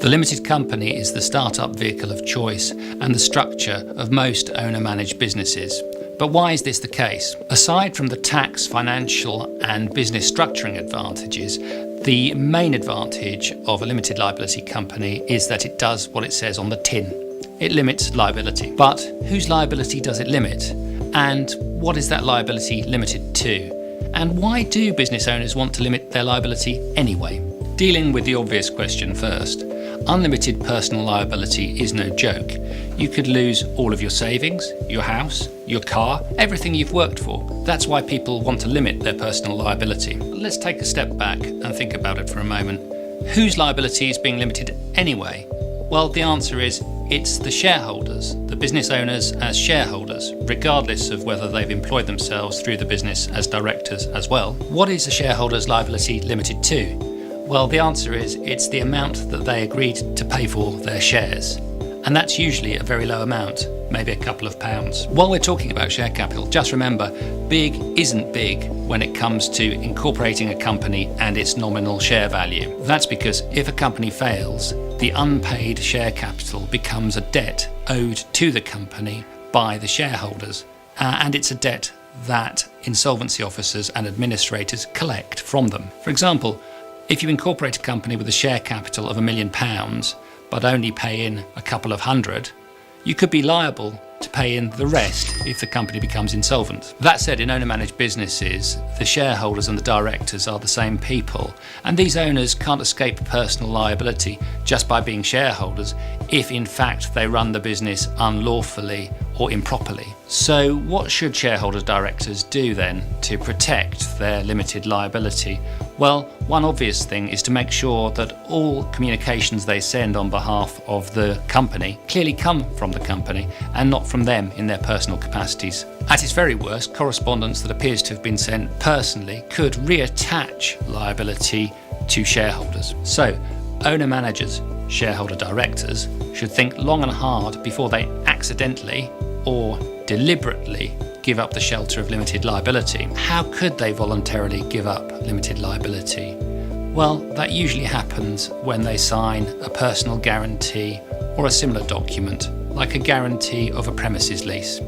The limited company is the startup vehicle of choice and the structure of most owner-managed businesses. But why is this the case? Aside from the tax, financial and business structuring advantages, the main advantage of a limited liability company is that it does what it says on the tin. It limits liability. But whose liability does it limit? And what is that liability limited to? And why do business owners want to limit their liability anyway? Dealing with the obvious question first. Unlimited personal liability is no joke. You could lose all of your savings, your house, your car, everything you've worked for. That's why people want to limit their personal liability. Let's take a step back and think about it for a moment. Whose liability is being limited anyway? Well, the answer is it's the shareholders, the business owners as shareholders, regardless of whether they've employed themselves through the business as directors as well. What is a shareholder's liability limited to? Well, the answer is it's the amount that they agreed to pay for their shares. And that's usually a very low amount, maybe a couple of pounds. While we're talking about share capital, just remember, big isn't big when it comes to incorporating a company and its nominal share value. That's because if a company fails, the unpaid share capital becomes a debt owed to the company by the shareholders. And it's a debt that insolvency officers and administrators collect from them. For example, if you incorporate a company with a share capital of £1 million, but only pay in a couple of hundred, you could be liable to pay in the rest if the company becomes insolvent. That said, in owner-managed businesses, the shareholders and the directors are the same people, and these owners can't escape personal liability just by being shareholders if in fact they run the business unlawfully or improperly. So what should shareholders directors do then to protect their limited liability? Well, one obvious thing is to make sure that all communications they send on behalf of the company clearly come from the company and not from them in their personal capacities. At its very worst, correspondence that appears to have been sent personally could reattach liability to shareholders. So, owner-managers, shareholder directors should think long and hard before they accidentally or deliberately give up the shelter of limited liability. How could they voluntarily give up limited liability? Well, that usually happens when they sign a personal guarantee or a similar document, like a guarantee of a premises lease.